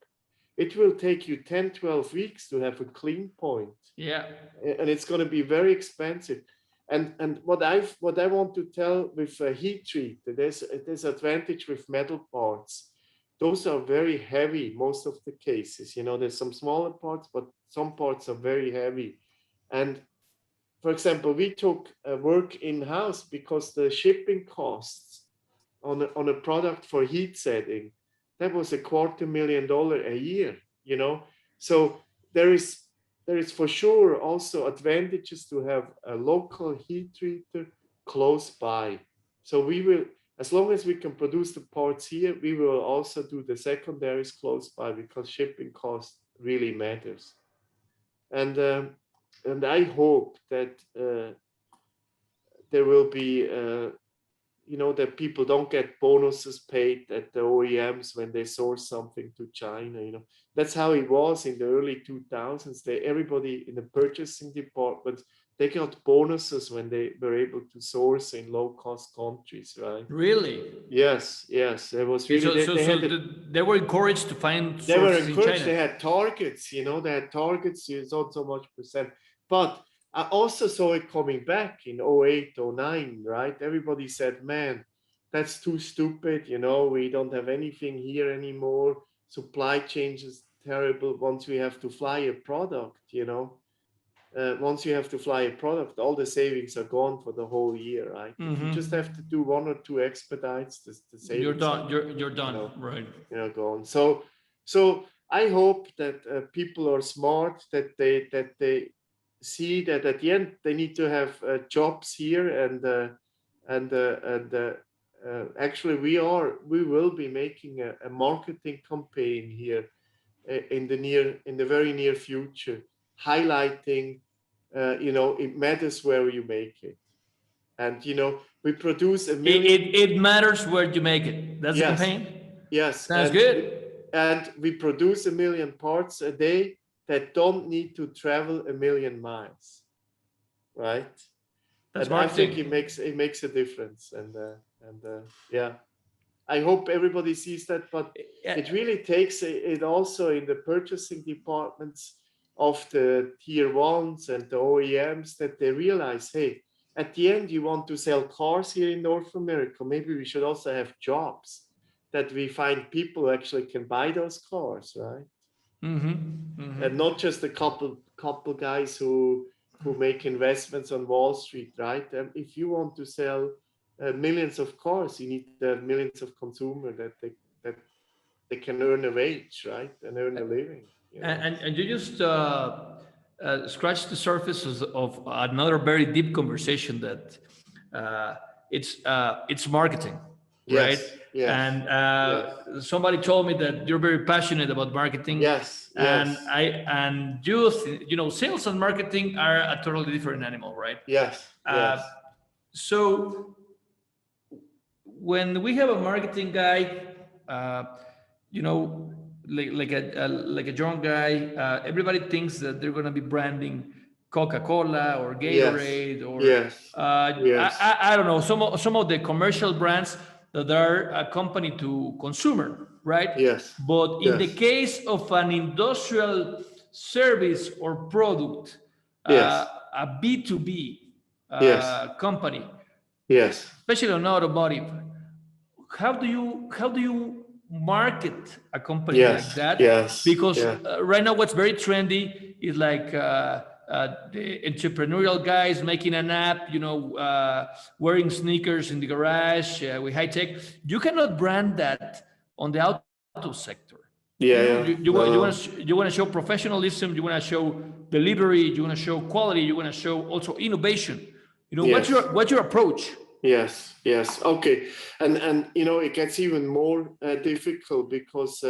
it will take you 10, 12 weeks to have a clean point. Yeah. And it's going to be very expensive. And what I want to tell with heat treat, there's advantage with metal parts. Those are very heavy most of the cases. There's some smaller parts, but some parts are very heavy. And for example, we took work in-house because the shipping costs on a product for heat setting, that was $250,000 a year. So there is for sure also advantages to have a local heat treater close by. So we will, as long as we can produce the parts here, we will also do the secondaries close by, because shipping cost really matters. And I hope that there will be that people don't get bonuses paid at the OEMs when they source something to China. That's how it was in the early 2000s. Everybody in the purchasing department, they got bonuses when they were able to source in low-cost countries, right? Really? Yes. There was Okay, really they were encouraged to find they were sources in encouraged. China. They had targets. They had targets. It's not so much percent, but I also saw it coming back in 08, 09, right? Everybody said, man, that's too stupid. We don't have anything here anymore. Supply chain is terrible. Once we have to fly a product, once you have to fly a product, all the savings are gone for the whole year, right? If you just have to do 1 or 2 expedites, the savings You're done. are, You're done. Right. gone. So I hope that people are smart, that they see that at the end they need to have jobs here, and actually we will be making a marketing campaign here in the very near future, highlighting it matters where you make it. And we produce a million. It matters where you make it. That's the Yes, campaign. yes, Sounds good. and we produce a million parts a day that don't need to travel a million miles, right? That's And I think marketing. it makes a difference. And yeah, I hope everybody sees that. But it really takes it also in the purchasing departments of the tier ones and the OEMs, that they realize, hey, at the end you want to sell cars here in North America. Maybe we should also have jobs that we find people who actually can buy those cars, right? And not just a couple guys who make investments on Wall Street, right? And if you want to sell millions of cars, you need to have millions of consumers that they can earn a wage, right, and earn a living. And you just scratch the surface of another very deep conversation that it's marketing, right? Yes, yes, And yes, somebody told me that you're very passionate about marketing, yes, and yes, sales and marketing are a totally different animal, right? yes, yes, So when we have a marketing guy, uh, you know, like a young guy, everybody thinks that they're going to be branding Coca-Cola or yes, Gatorade or yes, yes, I don't know, some of the commercial brands that are accompanied to consumer, right? yes, But in the yes, case of an industrial service or product, yes, a B2B yes, company, yes, especially on automotive, how do you market a company like yes, that? yes, Because yeah, right now what's very trendy is like the entrepreneurial guys making an app, wearing sneakers in the garage with high tech. You cannot brand that on the auto sector. yeah, You, yeah, you, you, want, you, no, want to, you want to show professionalism, you want to show delivery, you want to show quality, you want to show also innovation. What's yes. your approach? Yes, yes, okay, and it gets even more difficult because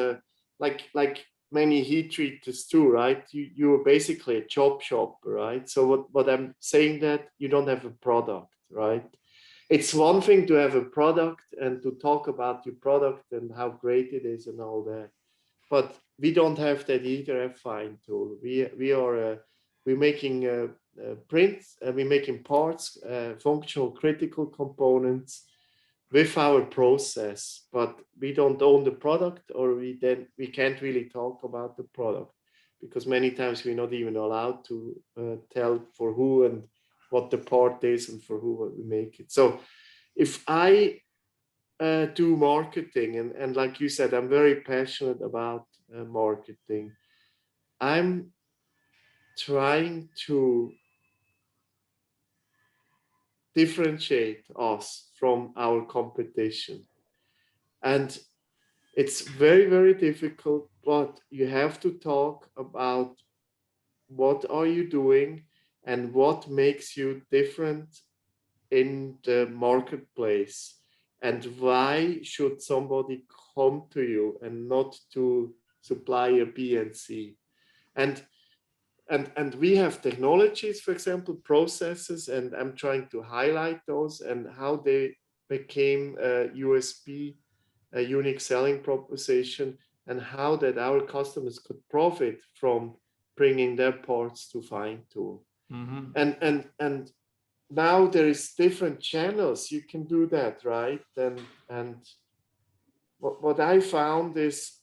like many heat treaters too, right? You're basically a job shop, right? So what I'm saying, that you don't have a product, right? It's one thing to have a product and to talk about your product and how great it is and all that, but we don't have that either at Fine Tool. We're making prints, we're making parts, functional critical components with our process, but we don't own the product, or we can't really talk about the product, because many times we're not even allowed to tell for who and what the part is and for who we make it. So if I do marketing, and like you said, I'm very passionate about marketing. I'm trying to differentiate us from our competition, and it's very, very difficult, but you have to talk about what are you doing and what makes you different in the marketplace, and why should somebody come to you and not to supplier B and C. And we have technologies, for example, processes, and I'm trying to highlight those and how they became a USB, a unique selling proposition, and how that our customers could profit from bringing their parts to Fine Tool. Mm-hmm. And now there is different channels you can do that, right? And what I found is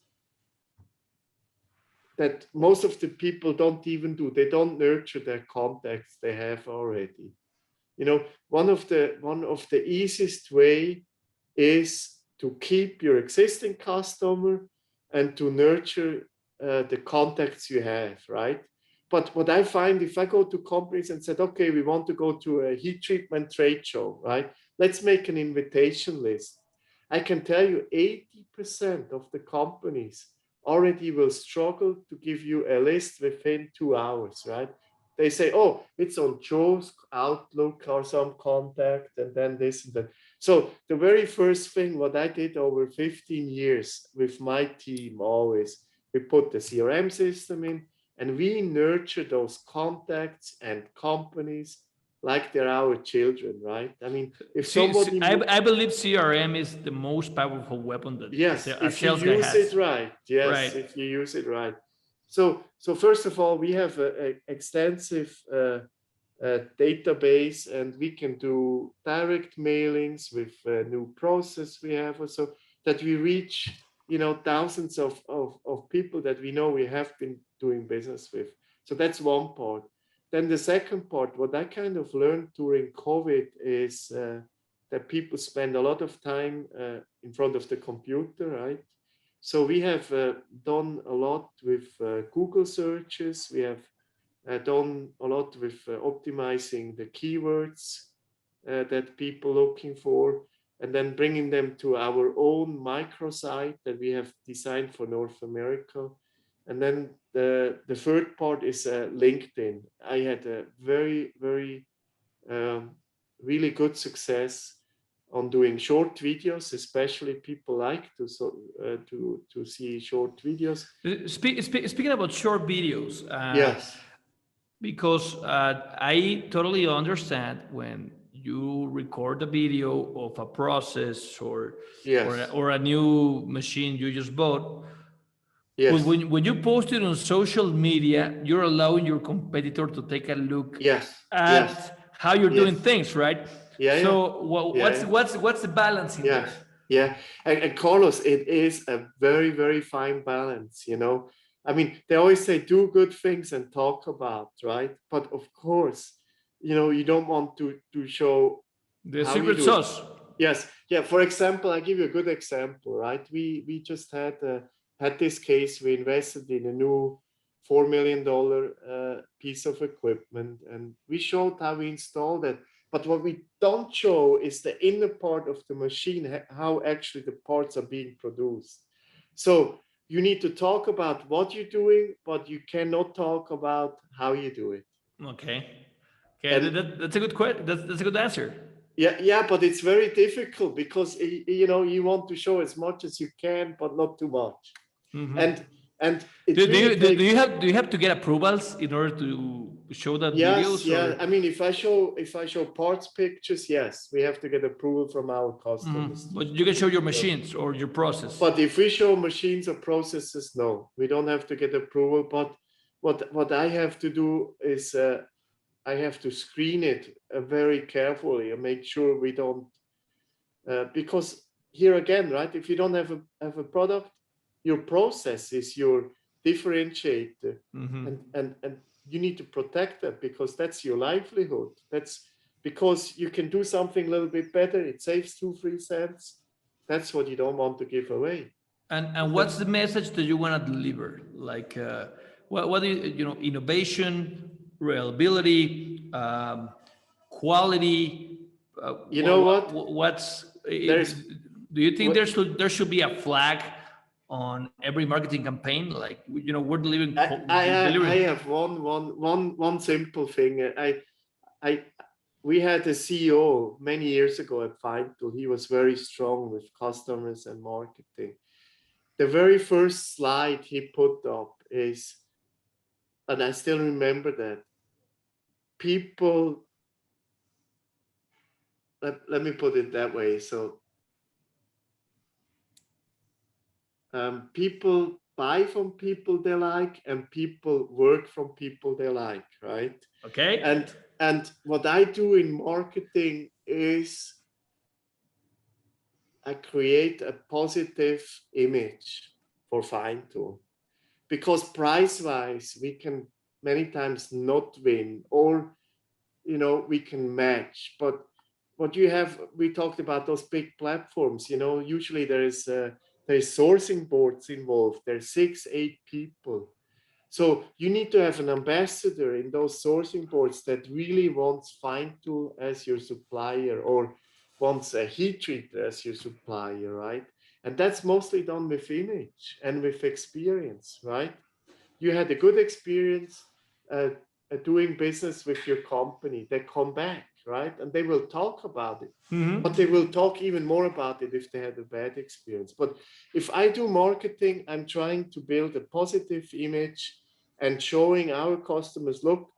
that most of the people they don't nurture their contacts they have already. One of the easiest way is to keep your existing customer and to nurture the contacts you have, right? But what I find, if I go to companies and said, okay, we want to go to a heat treatment trade show, right? Let's make an invitation list. I can tell you 80% of the companies already will struggle to give you a list within 2 hours, right? they say, oh, it's on Joe's Outlook or some contact, and then this and that. So the very first thing what I did over 15 years with my team always, we put the CRM system in, and we nurture those contacts and companies like they're our children, right? I mean, if somebody... I believe CRM is the most powerful weapon that Yes, a if you sales guy use has. it right. Yes, Right. if you use it right. So first of all, we have an extensive database, and we can do direct mailings with a new process we have also, that we reach, thousands of people that we know we have been doing business with. So that's one part. Then the second part, what I kind of learned during COVID is that people spend a lot of time in front of the computer, right? So we have done a lot with Google searches. We have done a lot with optimizing the keywords that people looking for, and then bringing them to our own microsite that we have designed for North America. And then the third part is LinkedIn. I had a very, very really good success on doing short videos, especially people like to see short videos. Speaking about short videos, Yes. because I totally understand when you record a video of a process Yes. or a new machine you just bought. Yes. But when you post it on social media, you're allowing your competitor to take a look Yes. at Yes. how you're doing Yes. things, right? Yeah. Yeah. So Yeah. what's the balance in Yes. there? Yeah. And Carlos, it is a very, very fine balance, I mean, they always say do good things and talk about, right? But of course, you don't want to show The how you secret do it. sauce. Yes. Yeah. For example, I give you a good example, right? We just had this case. We invested in a new $4 million piece of equipment, and we showed how we installed it. But what we don't show is the inner part of the machine, how actually the parts are being produced. So you need to talk about what you're doing, but you cannot talk about how you do it. Okay. Okay, And that's a good question. That's a good answer. yeah, but it's very difficult because you want to show as much as you can, but not too much. Mm-hmm. And it really takes... Do you have to get approvals in order to show that Yes, videos yeah. or? I mean, if I show parts pictures, yes, we have to get approval from our customers. But you can show your So, machines or your process. but if we show machines or processes, no, we don't have to get approval. But what I have to do is I have to screen it very carefully and make sure we don't, because here again, right? If you don't have a product, your process is your differentiator, and you need to protect that because that's your livelihood. That's because you can do something a little bit better. It saves 2-3 cents. That's what you don't want to give away. And what's the message that you want to deliver? Like, what do innovation, reliability, quality. You know what? What's There's do you think what there should be a flag on every marketing campaign? Like, we're delivering I delivering. have one simple thing. We had a CEO many years ago at Feintool. He was very strong with customers and marketing. The very first slide he put up is, and I still remember that, people, let me put it that way. So people buy from people they like, and people work from people they like, right? Okay. And what I do in marketing is I create a positive image for Feintool, because price-wise we can many times not win, or we can match. But what we talked about those big platforms. Usually there's sourcing boards involved. There's 6-8 people. So you need to have an ambassador in those sourcing boards that really wants Feintool as your supplier, or wants a heat treater as your supplier, right? And that's mostly done with image and with experience, right? You had a good experience. doing business with your company, they come back, right? And they will talk about it. Mhm. But they will talk even more about it if they had a bad experience. But if I do marketing, I'm trying to build a positive image and showing our customers, look,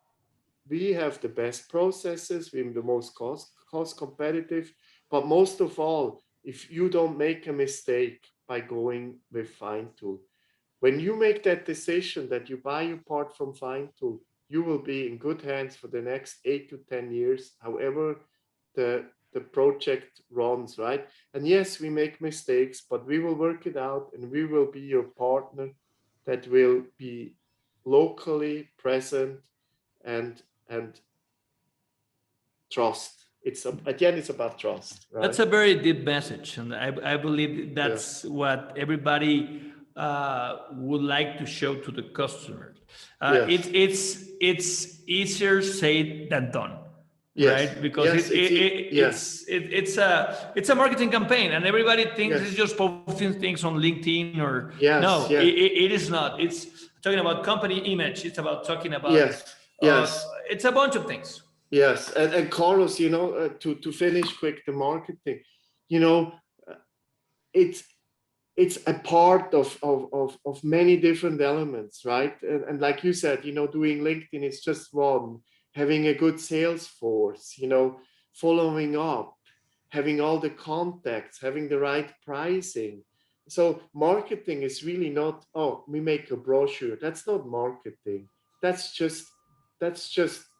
we have the best processes, we're the most cost competitive, but most of all, if you don't make a mistake by going with FineTool, when you make that decision that you buy your part from FineTool, you will be in good hands for the next 8 to 10 years, however the project runs, right? And yes, we make mistakes, but we will work it out and we will be your partner that will be locally present and trust. It's at the end, it's about trust, right? That's a very deep message, and I believe that's what everybody would like to show to the customer. Yes. It's easier said than done, Yes. right? Because Yes. it's a marketing campaign, and everybody thinks it's Yes. just posting things on LinkedIn or Yes. no, Yeah. it is not. It's talking about company image. It's about talking about Yes. Yes. it's a bunch of things. Yes. And Carlos, to finish quick the marketing, you know, it's it's a part of many different elements, right? And like you said, doing LinkedIn is just one. Having a good sales force, following up, having all the contacts, having the right pricing. So marketing is really not, oh, we make a brochure. That's not marketing. That's just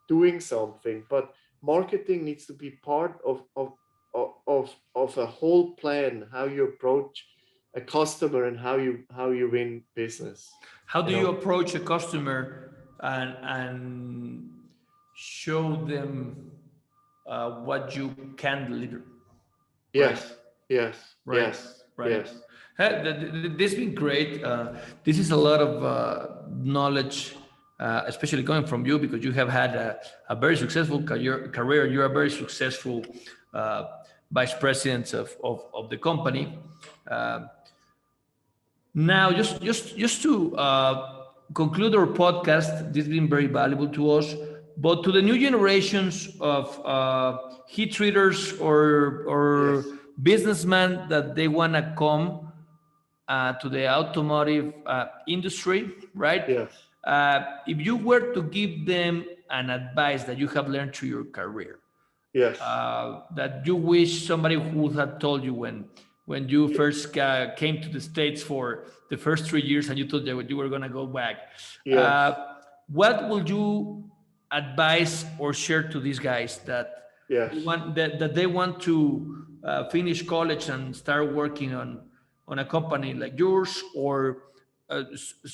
doing something. But marketing needs to be part of a whole plan, how you approach a customer and how you win business. How do you approach a customer and show them what you can deliver? Right, Yes, yes, right, yes, right. yes, This has been great. This is a lot of knowledge, especially coming from you because you have had a very successful career. You're a very successful uh, vice president of the company. Uh, Now, just to conclude our podcast, this has been very valuable to us. But to the new generations of heat treaters or yes, businessmen that they want to come to the automotive industry, right? yes, If you were to give them an advice that you have learned through your career, yes. that you wish somebody would have told you when you first came to the States for the first 3 years and you thought that you were going to go back. Yes, What would you advise or share to these guys that yes, they want to finish college and start working on a company like yours or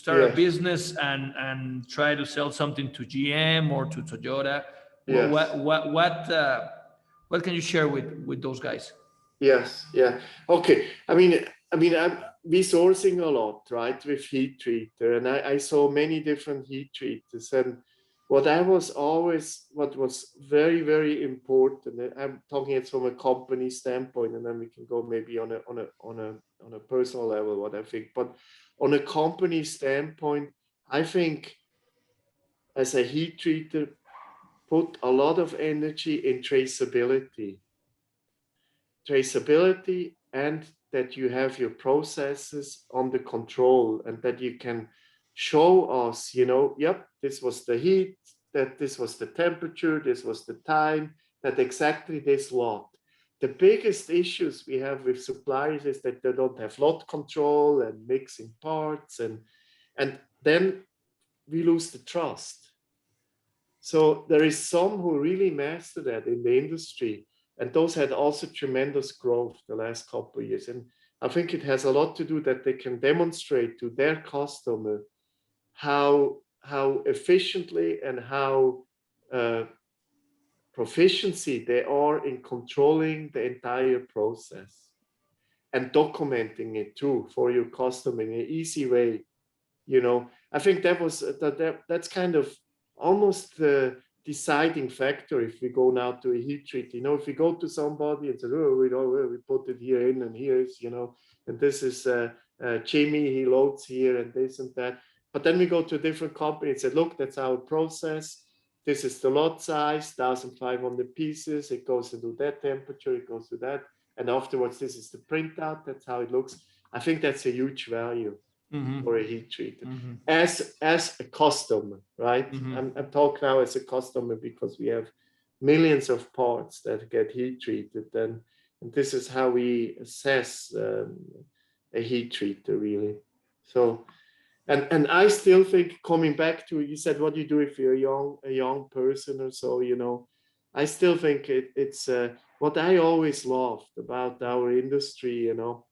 start a yes, business and try to sell something to GM or to Toyota? What yes, what what what, uh, what can you share with those guys? yes, yeah. Okay. I'm resourcing a lot, right, with heat treater, and I saw many different heat treaters, and what was very, very important, and I'm talking it from a company standpoint, and then we can go maybe on a personal level, what I think. But on a company standpoint, I think as a heat treater, put a lot of energy in traceability and that you have your processes under control and that you can show us, yep, this was the heat, that this was the temperature, this was the time, that exactly this lot. The biggest issues we have with suppliers is that they don't have lot control and mixing parts, and then we lose the trust. So there is some who really master that in the industry, and those had also tremendous growth the last couple of years. And I think it has a lot to do that they can demonstrate to their customer how efficiently and how proficiency they are in controlling the entire process and documenting it too for your customer in an easy way. I think that's kind of almost the deciding factor if we go now to a heat treat. If we go to somebody and say, oh, we put it here in and here is, and this is Jimmy, he loads here and this and that. But then we go to a different company and say, look, that's our process. this is the lot size, 1,500 pieces. It goes into that temperature, it goes to that. And afterwards, this is the printout. That's how it looks. I think that's a huge value for a heat treater. As a customer, right? I'm talking now as a customer because we have millions of parts that get heat treated. And this is how we assess a heat treater, really. So, and I still think, coming back to, you said, what do you do if you're a young person or so, you know, I still think it's what I always loved about our industry, you know,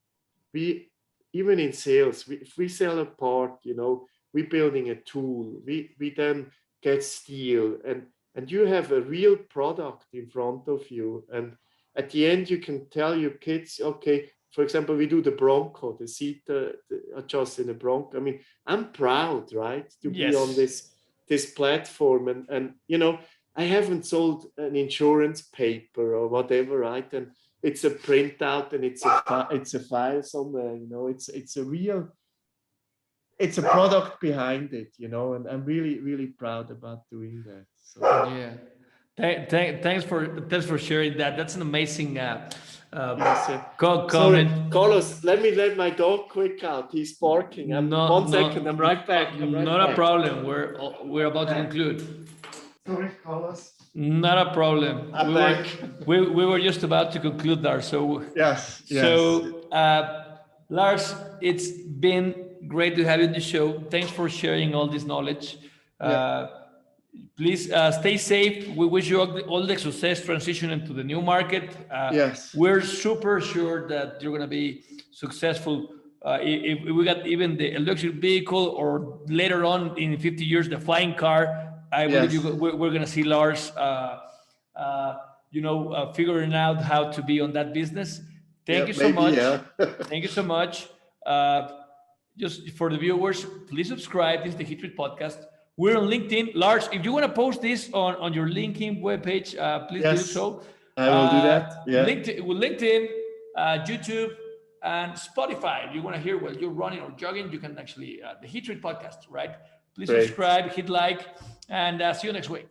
we, even in sales, if we sell a part, you know, we're building a tool, we then get steel, and you have a real product in front of you. And at the end, you can tell your kids, okay, for example, we do the Bronco, the seat adjust in the Bronco. I mean, I'm proud, right, to be on this platform. And you know, I haven't sold an insurance paper or whatever, right? And it's a printout and it's a file somewhere, you know, it's a product behind it, you know, and I'm really, really proud about doing that. So yeah. Thanks for sharing that. That's an amazing comment. Sorry, Carlos, let my dog quick out. He's barking. One second, I'm right back. Not a problem. We're about to conclude. Sorry, Carlos. Not a problem. I'm back. We were just about to conclude there. So Yes. So Lars, it's been great to have you on the show. Thanks for sharing all this knowledge. Please stay safe. We wish you all the success transition into the new market. Yes. We're super sure that you're going to be successful. If we got even the electric vehicle, or later on in 50 years, the flying car, I believe we're going to see Lars, figuring out how to be on that business. Thank you so much. Thank you so much. Just for the viewers, please subscribe. This is the Heat Treat Podcast. We're on LinkedIn. Lars, if you want to post this on your LinkedIn webpage, please do so. I will do that. Yeah. LinkedIn, YouTube, and Spotify. If you want to hear while you're running or jogging, you can actually, the Heat Treat Podcast, right? Please subscribe, hit like, and see you next week.